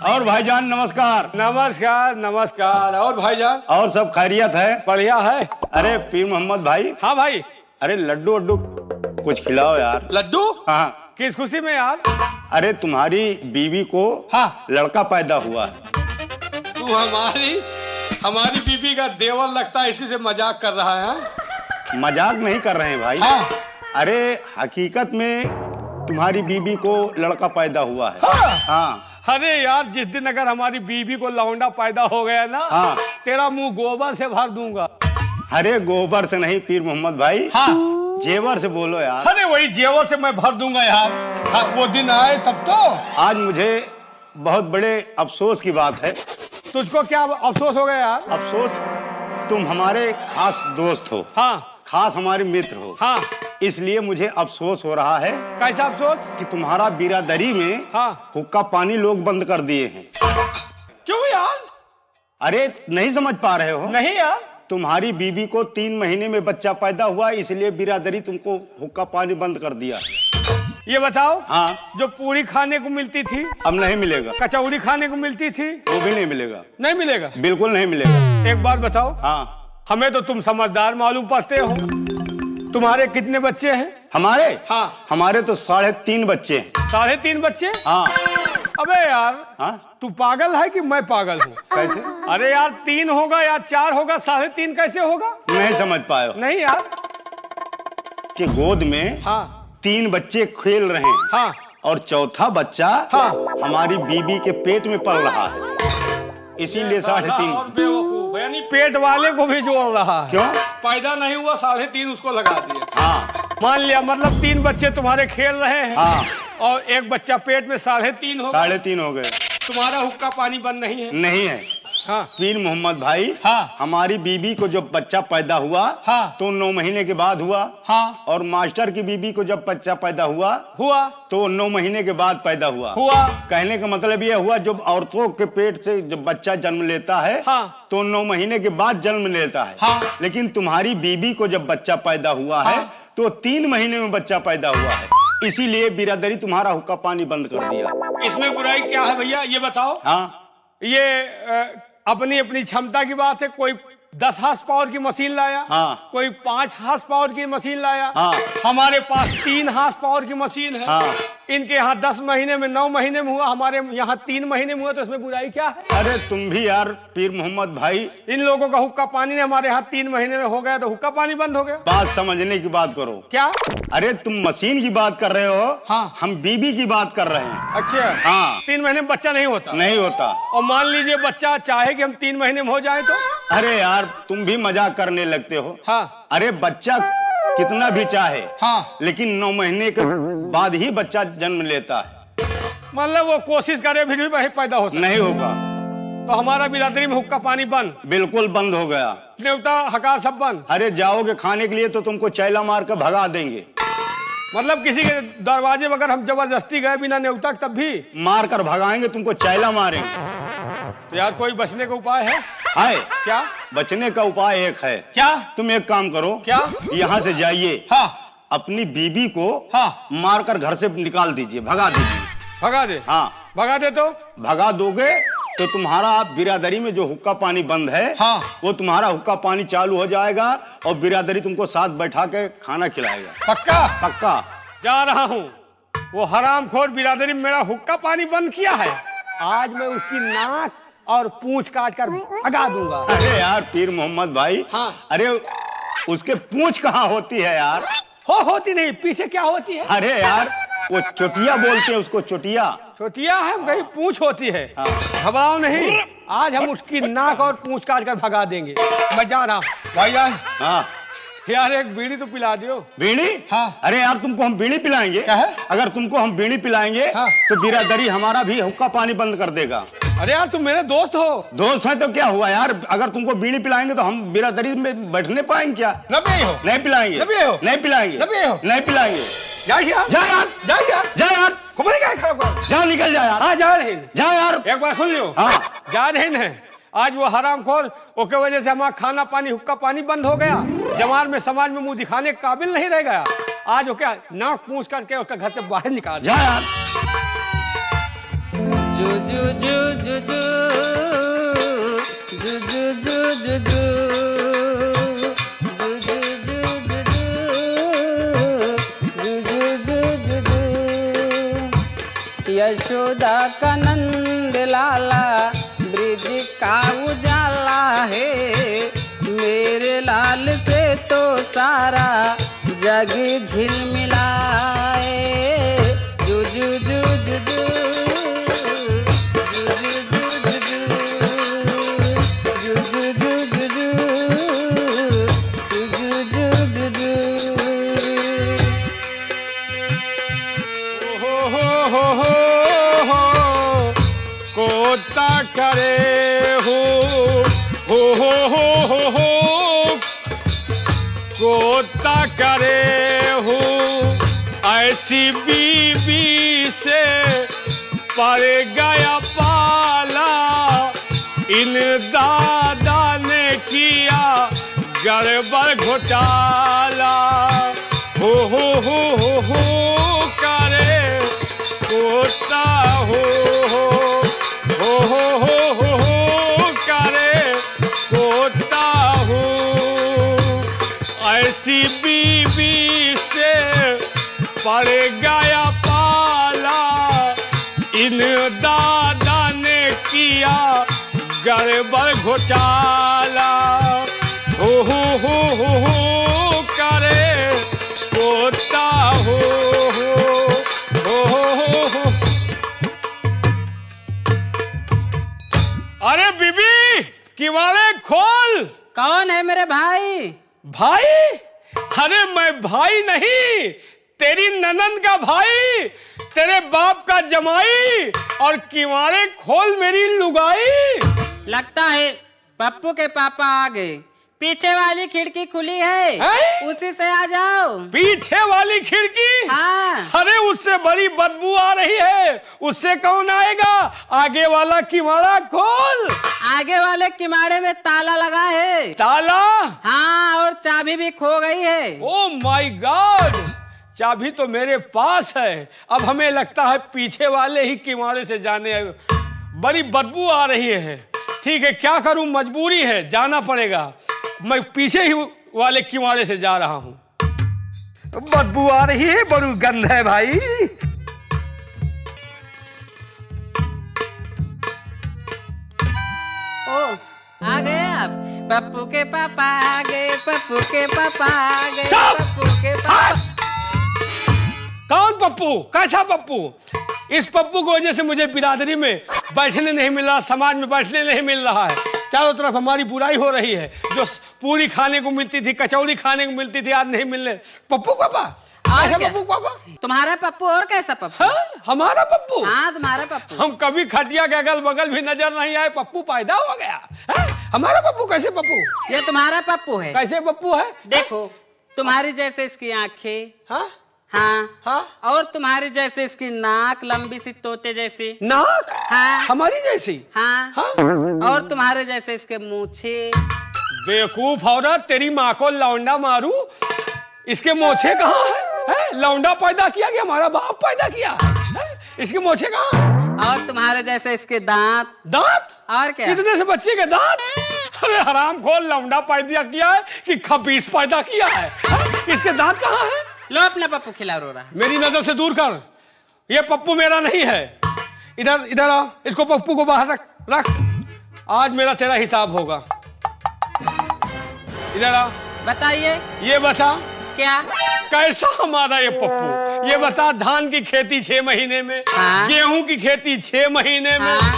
और भाईजान नमस्कार। नमस्कार नमस्कार। और भाईजान? और सब खैरियत है? बढ़िया है। अरे पीर मोहम्मद भाई। हाँ भाई। अरे लड्डू वड्डू कुछ खिलाओ यार। लड्डू? हाँ। किस खुशी में यार? अरे तुम्हारी बीवी को हाँ लड़का पैदा हुआ है। तू हमारी बीबी का देवर लगता है, इसी से मजाक कर रहा है। मजाक नहीं कर रहे हैं भाई। हाँ। अरे हकीकत में तुम्हारी बीबी को लड़का पैदा हुआ है। हाँ। अरे यार, जिस दिन अगर हमारी बीबी को लौंडा पैदा हो गया ना, हाँ। तेरा मुंह गोबर से भर दूंगा। अरे गोबर से नहीं पीर मोहम्मद भाई। हाँ। जेवर से बोलो यार। अरे वही जेवर से मैं भर दूंगा यार। हाँ, वो दिन आए तब तो। आज मुझे बहुत बड़े अफसोस की बात है। तुझको क्या अफसोस हो गया यार? अफसोस, तुम हमारे खास दोस्त हो। हाँ। खास हमारे मित्र हो। हाँ। इसलिए मुझे अफसोस हो रहा है। कैसा अफसोस? कि तुम्हारा बिरादरी में हाँ। हुक्का पानी लोग बंद कर दिए हैं। क्यों यार? अरे नहीं समझ पा रहे हो? नहीं यार। तुम्हारी बीबी को 3 महीने में बच्चा पैदा हुआ, इसलिए बिरादरी तुमको हुक्का पानी बंद कर दिया। ये बताओ। हाँ। जो पूरी खाने को मिलती थी, अब नहीं मिलेगा। कचौड़ी खाने को मिलती थी, वो भी नहीं मिलेगा। नहीं मिलेगा? बिल्कुल नहीं मिलेगा। एक बात बताओ। हाँ। हमें तो तुम समझदार मालूम पड़ते हो। तुम्हारे कितने बच्चे हैं? हमारे? हाँ। हमारे तो 3.5 बच्चे हैं। 3.5 बच्चे? हाँ। अबे यार। हाँ? तू पागल है कि मैं पागल हूँ? कैसे? अरे यार, 3 होगा या 4 होगा, 3.5 कैसे होगा? नहीं समझ पाए हो? नहीं यार। कि गोद में हाँ 3 बच्चे खेल रहे हैं। हाँ। और चौथा बच्चा हाँ। हमारी बीबी के पेट में पल रहा है, इसीलिए 3.5। और बेवकूफ, यानी पेट वाले को भी जोड़ रहा है। क्यों? पैदा नहीं हुआ, 3.5 उसको लगा दिया। हाँ। मान लिया, मतलब 3 बच्चे तुम्हारे खेल रहे हैं। हाँ। और एक बच्चा पेट में 3.5 हो गया। 3.5 हो गए। तुम्हारा हुक्का पानी बंद नहीं है? नहीं है। हाँ। पीर मोहम्मद भाई। हाँ। हमारी बीबी को जब बच्चा पैदा हुआ, हाँ। तो 9 महीने के बाद हुआ। हाँ। और मास्टर की बीबी को जब बच्चा पैदा हुआ तो 9 महीने के बाद पैदा हुआ। कहने का मतलब यह हुआ, जब औरतों के पेट से जब बच्चा जन्म लेता है, हाँ। तो 9 महीने के बाद जन्म लेता है। हाँ। लेकिन तुम्हारी बीबी को जब बच्चा पैदा हुआ है, हाँ। तो 3 महीने में बच्चा पैदा हुआ है, इसीलिए बिरादरी तुम्हारा हुक्का पानी बंद कर दिया। इसमें बुराई क्या है भैया, ये बताओ। हाँ। ये अपनी अपनी क्षमता की बात है। कोई 10 हार्स पावर की मशीन लाया। हाँ। कोई 5 हार्स पावर की मशीन लाया। हाँ। हमारे पास 3 हार्स पावर की मशीन है। हाँ। इनके यहाँ 10 महीने में 9 महीने में हुआ, हमारे यहाँ 3 महीने में हुआ, तो इसमें बुराई क्या है? अरे तुम भी यार पीर मोहम्मद भाई। इन लोगों का हुक्का पानी ने हमारे यहाँ 3 महीने में हो गया, तो हुक्का पानी बंद हो गया। बात समझने की बात करो। क्या? अरे तुम मशीन की बात कर रहे हो। हाँ। हम बीबी की बात कर रहे हैं। अच्छा। हाँ। 3 महीने में बच्चा नहीं होता? नहीं होता। और मान लीजिए बच्चा चाहे कि हम 3 महीने में हो जाए तो? अरे यार तुम भी मजाक करने लगते हो। हाँ। अरे बच्चा कितना भी चाहे, हाँ। लेकिन 9 महीने के बाद ही बच्चा जन्म लेता है। मतलब वो कोशिश करे फिर भी वही पैदा होता नहीं होगा। तो हमारा बिरादरी में हुक्का पानी बंद? बिल्कुल बंद हो गया। न्योता हकार सब बंद? अरे जाओगे खाने के लिए तो तुमको चैला मार कर भगा देंगे। मतलब किसी के दरवाजे में अगर हम जबरदस्ती गए बिना न्योता, तब भी मार कर भगाएंगे, तुमको चैला मारेंगे। तो यार कोई बचने का उपाय है? है। क्या? बचने का उपाय एक है। क्या? तुम एक काम करो। क्या? यहाँ से जाइए। हाँ। अपनी बीबी को हाँ। मारकर घर से निकाल दीजिए, भगा दीजिए। भगा दे? हाँ। भगा दे तो? भगा दोगे तो तुम्हारा बिरादरी में जो हुक्का पानी बंद है, हाँ। वो तुम्हारा हुक्का पानी चालू हो जाएगा और बिरादरी तुमको साथ बैठा के खाना खिलाएगा। पक्का? पक्का। जा रहा हूँ। वो हरामखोर बिरादरी में मेरा हुक्का पानी बंद किया है, आज मैं उसकी नाक और पूंछ काट कर भगा दूंगा। अरे यार पीर मोहम्मद भाई। हाँ। अरे उसके पूंछ कहाँ होती है यार? होती नहीं, पीछे क्या होती है? अरे यार वो चोटिया बोलते हैं उसको, चोटिया। छोटिया है, कहीं पूंछ होती है। हाँ। घबराओ नहीं, आज हम उसकी नाक और पूंछ काट कर भगा देंगे। मैं जा रहा हूँ भाईजान। हाँ। यार एक बीड़ी तो पिला दियो। बीड़ी? हाँ। अरे यार तुमको हम बीड़ी पिलाएंगे। क्या है? अगर तुमको हम बीड़ी पिलाएंगे, हाँ। तो बिरादरी हमारा भी हुक्का पानी बंद कर देगा। अरे यार तुम मेरे दोस्त हो। दोस्त है तो क्या हुआ यार, अगर तुमको बीड़ी पिलाएंगे तो हम बिरादरी में बैठने पाएंगे क्या? न पिए हो? नहीं पिलाएंगे। न पिए हो? नहीं पिलाएंगे। न पिए हो? नहीं पिलाएंगे। जा यार, जा यार, जा यार, जा यार। खबर क्या खराब कर? जा, निकल जा यार। हाँ जा रहे हैं। जा यार। एक बार सुन लियो। हाँ। जा रहे हैं। आज वो हरामखोर उसके वजह से हमारा खाना पानी हुक्का पानी बंद हो गया। जमार में समाज में मुंह दिखाने के काबिल नहीं रह गया। आज वो क्या नाक पूंछ करके उसका घर से बाहर निकाल। जा यार। जू जू जू जू जू जू जू जू जू जू यशोदा का नंद लाला ब्रिज का उजाला है, मेरे लाल से तो सारा जग झिलमिलाए। जू जू जू जू जू कोता करे हो कोता करे हो ऐसी बीबी से पर गया पाला, इन दादा ने किया गड़बड़ घोटाला। हो करे कोता हो करे कोता हो ऐसी बीबी से पड़ गया पाला, इन दादा ने किया गड़बड़ घोटाला। हो करे कोता हो अरे बीबी किवाड़े खोल। कौन है मेरे भाई? भाई? अरे मैं भाई नहीं, तेरी ननद का भाई, तेरे बाप का जमाई, और किवाड़े खोल मेरी लुगाई। लगता है पप्पू के पापा आ गए, पीछे वाली खिड़की खुली है, उसी से आ जाओ। पीछे वाली खिड़की? हाँ। अरे उससे बड़ी बदबू आ रही है, उससे कौन आएगा? आगे वाला किवाड़ा खोल। आगे वाले किवाड़े में ताला लगा है। ताला? हाँ, और चाबी भी खो गई है। ओह माय गॉड, चाबी तो मेरे पास है। अब हमें लगता है पीछे वाले ही किवाड़े से जाने, बड़ी बदबू आ रही है। ठीक है, क्या करूं, मजबूरी है, जाना पड़ेगा। मैं पीछे ही वाले किवाड़े से जा रहा हूं। बदबू आ रही है, बड़ी गंध है भाई। ओ, आ गए आप। पप्पू के पापा आ गए, पप्पू के पापा आ गए, पप्पू के पापा। कौन पप्पू? कैसा पप्पू? इस पप्पू की वजह से मुझे बिरादरी में बैठने नहीं मिल रहा, समाज में बैठने नहीं मिल रहा है। चारों तरफ हमारी बुराई हो रही है। जो पूरी खाने को मिलती थी, कचौड़ी खाने को मिलती थी, आज नहीं मिलने। पप्पू पापा? पप्पू पापा? तुम्हारा पप्पू और कैसा पप्पू? हाँ, हमारा पप्पू? हाँ, तुम्हारा पप्पू। हम कभी खटिया के अगल बगल भी नजर नहीं आए, पप्पू पैदा हो गया है? हमारा पप्पू? कैसे पप्पू? ये तुम्हारा पप्पू है। कैसे पप्पू है? देखो, तुम्हारी जैसे इसकी आंखें। हाँ हाँ हाँ, और तुम्हारी जैसे इसकी नाक, लंबी सी तोते जैसी नाक। हाँ, हमारी जैसी। हाँ, हाँ? और तुम्हारे जैसे इसके मूछे। बेवकूफ औरत, तेरी माँ को लौंडा मारू, इसके मोछे कहाँ है? लौंडा पैदा किया कि हमारा बाप पैदा किया है? इसके मोछे कहाँ है? और तुम्हारे जैसे इसके दांत। दांत? और क्या? इतने से बच्चे के दांत? अरे हराम खोर, लौंडा पैदा किया है कि खबीस पैदा किया है? इसके दांत कहाँ है? लो अपना पप्पू खिला रो रहा। मेरी नजर से दूर कर, ये पप्पू मेरा नहीं है। इधर इधर आ, इसको पप्पू को बाहर रख। आज मेरा तेरा हिसाब होगा। इधर आ। बताइए। ये बता क्या कैसा हमारा ये पप्पू? ये बता, धान की खेती 6 महीने में, हाँ? गेहूं की खेती 6 महीने में, हाँ?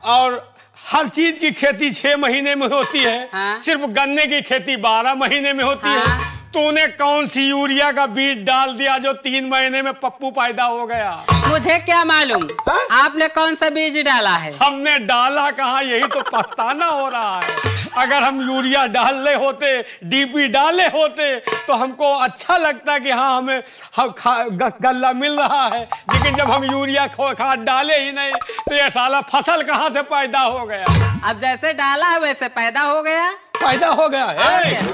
और हर चीज की खेती 6 महीने में होती है। हाँ? सिर्फ गन्ने की खेती 12 महीने में होती हाँ? है। तूने कौन सी यूरिया का बीज डाल दिया जो 3 महीने में पप्पू पैदा हो गया? मुझे क्या मालूम? आपने कौन सा बीज डाला है? हमने डाला कहाँ, यही तो पछताना हो रहा है। अगर हम यूरिया डाले होते, डीपी डाले होते, तो हमको अच्छा लगता कि हाँ हमें गल्ला मिल रहा है। लेकिन जब हम यूरिया खाद डाले ही नहीं, तो ये साला फसल कहाँ से पैदा हो गया? अब जैसे डाला है वैसे पैदा हो गया। पैदा हो गया है।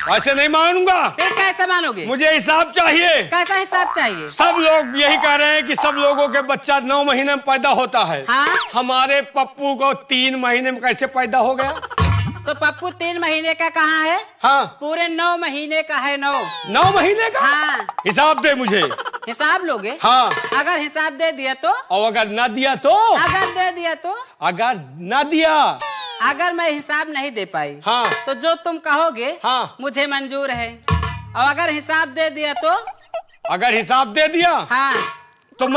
ऐसे नहीं मानूंगा। फिर कैसे मानोगे? मुझे हिसाब चाहिए। कैसा हिसाब चाहिए? सब लोग यही कह रहे हैं कि सब लोगों के बच्चा 9 महीने में पैदा होता है। हाँ? हमारे पप्पू को 3 महीने में कैसे पैदा हो गया? तो पप्पू 3 महीने का कहाँ है? हाँ, पूरे 9 महीने का है। 9 महीने का। हाँ। हिसाब दे मुझे। हिसाब लोगे? हाँ। अगर हिसाब दे दिया तो? और अगर ना दिया तो? अगर दे दिया तो? अगर ना दिया? अगर मैं हिसाब नहीं दे पाई, हाँ, तो जो तुम कहोगे, हाँ, मुझे मंजूर है। और अगर हिसाब दे दिया तो? अगर हिसाब दे दिया, हाँ, तो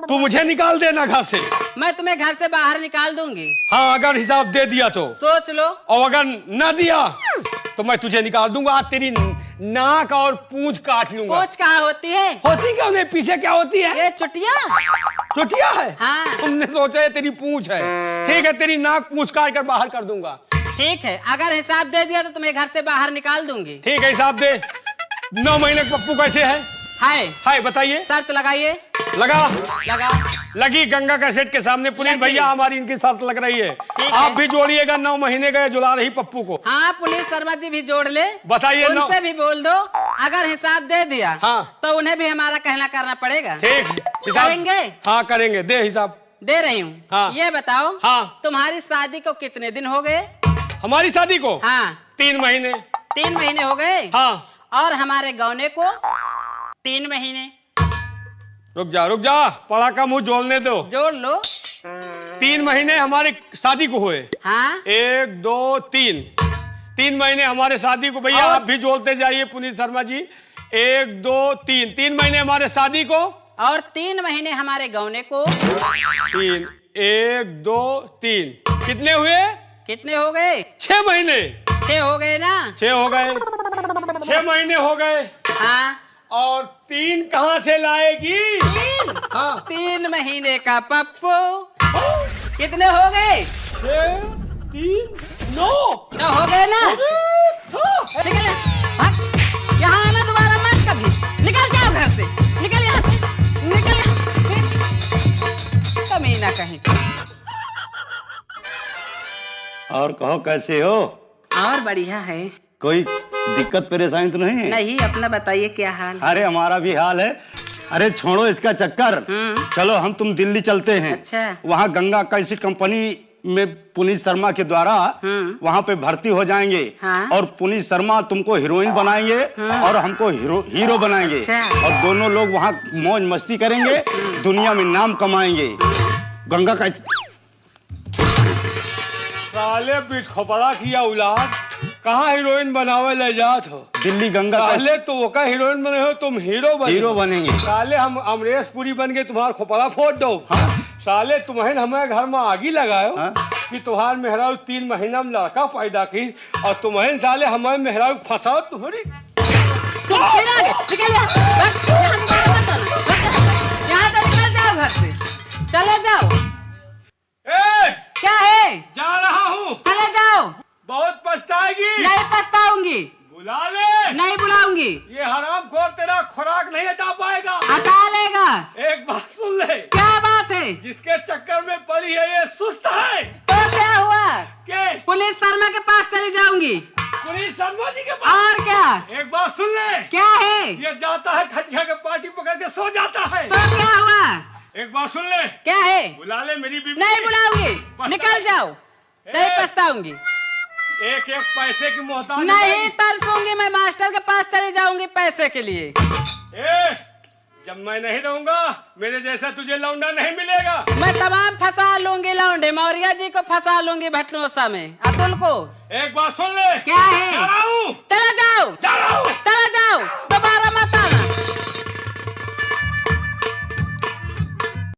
तू मुझे निकाल देना घर से। मैं तुम्हें घर से बाहर निकाल दूंगी। हाँ, अगर हिसाब दे दिया तो सोच लो। और अगर ना दिया तो मैं तुझे निकाल दूंगा। आज तेरी नाक और पूंछ काट लूंगा। पूंछ कहाँ होती है? होती क्यों नहीं? पीछे क्या होती है? ये चुटिया। चुटिया है? हाँ। तुमने सोचा है तेरी पूंछ है। ठीक है, तेरी नाक पूंछ काट कर बाहर कर दूंगा। ठीक है, अगर हिसाब दे दिया तो तुम्हें घर से बाहर निकाल दूंगी। ठीक है, हिसाब दे। 9 महीने का पप्पू कैसे है? हाय, बताइए। शर्त लगाइए। लगा लगी। गंगा कैसेट के सामने पुलिस भैया हमारी इनकी शर्त लग रही है। आप भी जोड़िएगा 9 महीने का जुला रही पप्पू को। हाँ, पुलिस शर्मा जी भी जोड़ ले। बताइए। उनसे भी बोल दो, अगर हिसाब दे दिया, हाँ, तो उन्हें भी हमारा कहना करना पड़ेगा। ठीक, करेंगे? हाँ, करेंगे। दे हिसाब। दे रही हूँ। हाँ। ये बताओ, हाँ, तुम्हारी शादी को कितने दिन हो गए? हमारी शादी को? हाँ, 3 महीने। 3 महीने हो गए। हाँ। और हमारे गौने को 3 महीने। रुक जा, पड़ा का मुंह जोड़ने दो। जोड़ लो। 3 महीने हमारी शादी को हुए। हाँ। 1 2 3 महीने हमारे शादी को। भैया आप भी जोड़ते जाइए पुनीत शर्मा जी। 1 2 3 महीने हमारे शादी को और 3 महीने हमारे गौने को। 3 1 2 3 कितने हुए? कितने हो गए? 6 महीने। 6 हो गए ना? 6 हो गए। 6 महीने हो गए। हाँ। और 3 कहाँ से लाएगी? 3? हाँ। 3 महीने का पप्पू कितने हो गए? 6 3 9 हो गए ना? निकल यहाँ आना दोबारा मत कभी। निकल जाओ घर से। निकल यहाँ से। निकल कमीना कहीं। और कहो कैसे हो? और बढ़िया है। कोई दिक्कत परेशानी तो नहीं है? नहीं, अपना बताइए क्या हाल है? अरे हमारा भी हाल है। अरे छोड़ो इसका चक्कर। चलो हम तुम दिल्ली चलते हैं। अच्छा। वहाँ गंगा कैसेट कंपनी में पुनीत शर्मा के द्वारा वहाँ पे भर्ती हो जाएंगे। हाँ? और पुनीत शर्मा तुमको हीरोइन बनाएंगे और हमको हीरो बनाएंगे। अच्छा। और दोनों लोग वहाँ मौज मस्ती करेंगे, दुनिया में नाम कमाएंगे। गंगा का साले बीच खपड़ा किया औलाद। कहाँ हीरोइन बनावे ले जात हो? दिल्ली गंगा साले तो वो का हीरोइन बने हो, तुम हीरो बनेंगे। साले हम अमरीश पुरी बन के तुम्हारा खोपड़ा फोड़ दो। हाँ? साले तुम्हें हमारे घर में आगी लगायो। हाँ? कि तुम्हार मेहरारू 3 महीना में लड़का पैदा की और तुम्हें साले हमारे मेहरारू फंसाओ तुम्हारी। तुम फिर आ गए। निकल यहाँ दोबारा मत आना। यहाँ से निकल जाओ घर से। चले जाओ। क्या है? जा रहा हूँ। चले जाओ। बहुत पछताएगी। नहीं पछताऊंगी। बुला ले। नहीं बुलाऊंगी। ये हरामखोर तेरा खुराक नहीं हटा पाएगा। हटा लेगा। एक बात सुन ले। क्या बात है? जिसके चक्कर में पड़ी है ये सुस्त है। तो क्या हुआ? के? पुलिस शर्मा के पास चली जाऊंगी। पुलिस शर्मा जी के पास? और क्या? एक बात सुन ले। क्या है? ये जाता है खटिया के पार्टी पकड़ के सो जाता है। तो क्या हुआ? एक बात सुन ले। क्या है? बुला ले मेरी बीवी। नहीं बुलाऊंगी। निकल जाओ। नहीं पछताऊंगी। एक पैसे की मोहताज नहीं तरसूंगी। मैं मास्टर के पास चली जाऊंगी पैसे के लिए। जब मैं नहीं रहूंगा मेरे जैसा तुझे लौंडा नहीं मिलेगा। मैं तमाम फंसा लूंगी लौंडे। मौर्या जी को फंसा लूंगी भटनोसा में। अतुल को। एक बात सुन ले। क्या है? जा रहा हूं। चला जाओ। जा रहा हूं।